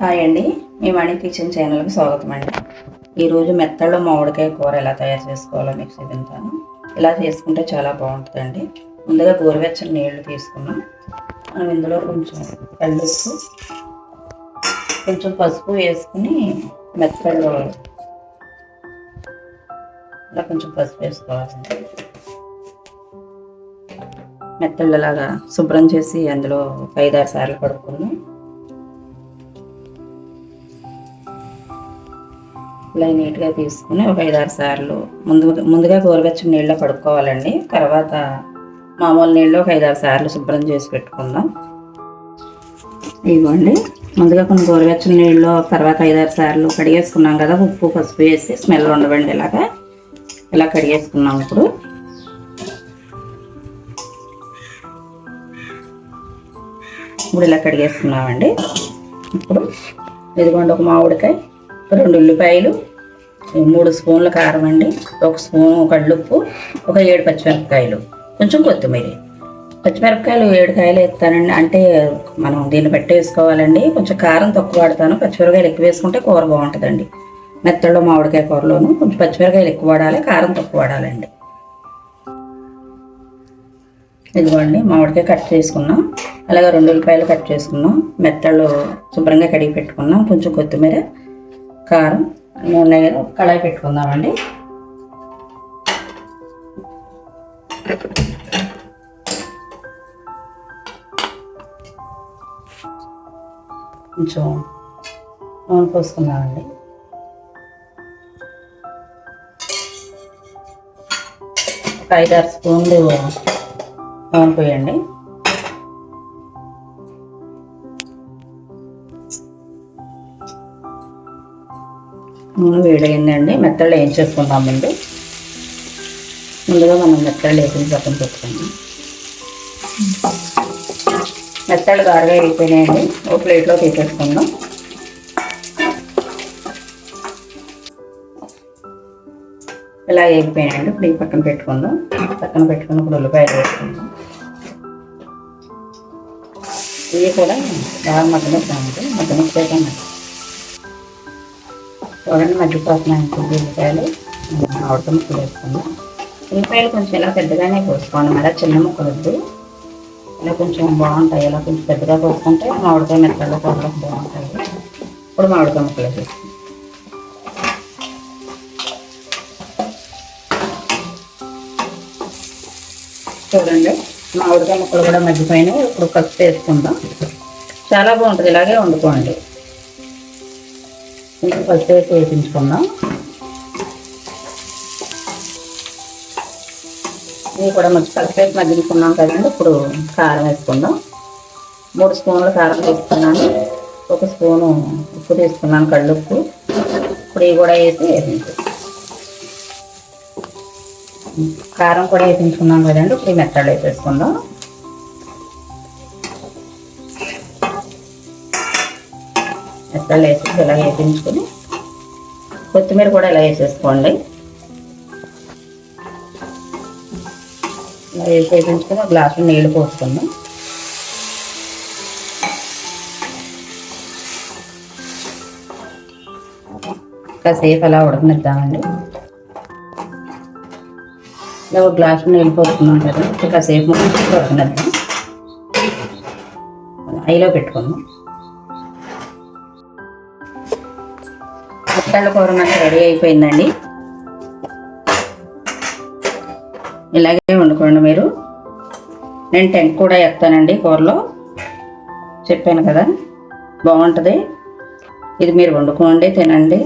Hi అండి, మీ మణి kitchen ఛానల్కి స్వాగతం అండి. ఈరోజు మెత్తల్లో మామిడికాయ కూర ఎలా తయారు చేసుకోవాలో మీకు చూపించాను. ఇలా చేసుకుంటే చాలా బాగుంటుందండి. ముందుగా గోరువెచ్చని నీళ్లు తీసుకున్నాం. మనం ఇందులో కొంచెం కల్లుప్పు, కొంచెం పసుపు వేసుకుని మెత్తల్లో ఇలా కొంచెం పసుపు వేసుకోవాలండి. మెత్తళ్ళలాగా శుభ్రం చేసి అందులో 5-6 సార్లు కడుక్కున్నాం. ఇలా నీట్గా తీసుకుని ఒక 5-6 సార్లు ముందుగా గోరువెచ్చని నీళ్ళలో కడుక్కోవాలండి. తర్వాత మామూలు నీళ్ళు ఒక 5-6 సార్లు శుభ్రం చేసి పెట్టుకుందాం. ఇవ్వండి, ముందుగా కొన్ని గోరువెచ్చని నీళ్ళు తర్వాత 5-6 సార్లు కడిగేసుకున్నాం కదా, ఉప్పు పసుపు వేసి స్మెల్ ఉండవండి. ఇలా కడిగేసుకున్నాం. ఇప్పుడు ఇలా కడిగేసుకున్నామండి. ఇప్పుడు ఇదిగోండి, ఒక మామిడికాయ, 2 ఉల్లిపాయలు, 3 స్పూన్ల కారం అండి, 1 స్పూను కళ్ళుప్పు, ఒక 7 పచ్చిమిరపకాయలు, కొంచెం కొత్తిమీర. పచ్చిమిరపకాయలు 7 కాయలు వేస్తానండి, అంటే మనం దీన్ని బట్టి వేసుకోవాలండి. కొంచెం కారం తక్కువ వాడతాను, పచ్చిమిరపకాయలు ఎక్కువ వేసుకుంటే కూర బాగుంటుందండి. మెత్తల్లో మామిడికాయ కూరలోను కొంచెం పచ్చిమిరపకాయలు ఎక్కువ వాడాలి, కారం తక్కువ వాడాలండి. ఇదిగోండి, మామిడికాయ కట్ చేసుకున్నాం. అలాగే 2 ఉల్లిపాయలు కట్ చేసుకున్నాం. మెత్తళ్ళు శుభ్రంగా కడిగి పెట్టుకున్నాం. కొంచెం కొత్తిమీర, కారం, నూనె కళాయి పెట్టుకుందామండి. కొంచెం నూనె పోసుకుందామండి. ఒక 5-6 స్పూన్లు నూనె పోయండి. నూనె వేడైందండి. మెత్తళ్ళు వేయించేసుకుందాం. ముందుగా మనం మెత్తళ్ళు వేసిన పక్కన పెట్టుకుందాం. మెత్తళ్ళు గారుగా వేగిపోయినాయండి. ఒక ప్లేట్లో తీసేసుకుందాం. ఇలా వేగిపోయినాయండి. ఇప్పుడు ఈ పక్కన పెట్టుకుందాం. పక్కన పెట్టుకున్నప్పుడు ఉల్లిపాయలు వేసుకుందాం. ఇవి కూడా బాగా మగ్గనిచ్చాక చూడండి, మగ్గిపోతున్నాయి. ఉల్లిపాయలు మామిడికాయ ముక్కలు వేసుకుందాం. ఉల్లిపాయలు కొంచెం ఇలా పెద్దగానే కోసుకోండి, మళ్ళీ చిన్న ముక్కలు వద్దు. ఇలా కొంచెం బాగుంటాయి. ఇలా కొంచెం పెద్దగా కోసుకుంటే మామిడికాయ మెత్తల్లో కూరలకు బాగుంటాయి. ఇప్పుడు మామిడికాయ ముక్కలు వేసుకుందాం. చూడండి, మామిడికాయ ముక్కలు కూడా మగ్గిపోయినాయి. ఇప్పుడు పసుపు వేసుకుందాం. చాలా బాగుంటుంది, ఇలాగే వండుకోండి. కొంచెం పసుపు వేసి వేయించుకుందాం. ఇవి కూడా మంచి పసుపు వేసి మగ్గించుకున్నాం కదండి. ఇప్పుడు కారం వేసుకుందాం. 3 స్పూన్ల కారం తీసుకున్నాను. 1 స్పూను ఉప్పు తీసుకున్నాను, కళ్ళుప్పు. ఇప్పుడు ఇవి కూడా వేసి కారం కూడా వేయించుకున్నాం కదండి. ఇప్పుడు ఈ మెత్తలు వేసేసుకుందాం. మెత్తలు వేసి ఇలా వేయించుకొని కొత్తిమీర కూడా ఇలా వేసేసుకోండి. ఇలా వేయించుకొని ఒక గ్లాసులో నీళ్ళు పోసుకుందాం. కాసేపు అలా ఉడకనిద్దామండి. ఇలా ఒక గ్లాసులో నీళ్ళు పోసుకున్నాం కదా, కాసేపు ఉడకనిద్దాం. ఐలో పెట్టుకుందాం. మెత్తళ్ళ కూర మనకి రెడీ అయిపోయిందండి. ఇలాగే వండుకోండి మీరు. నేను టెంక్ కూడా వేస్తానండి కూరలో, చెప్పాను కదా, బాగుంటుంది. ఇది మీరు వండుకోండి, తినండి.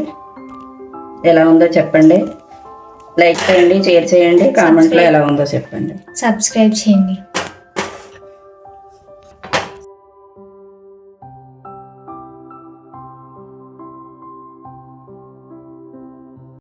ఎలా ఉందో చెప్పండి. లైక్ చేయండి, షేర్ చేయండి, కామెంట్లో ఎలా ఉందో చెప్పండి, సబ్స్క్రైబ్ చేయండి.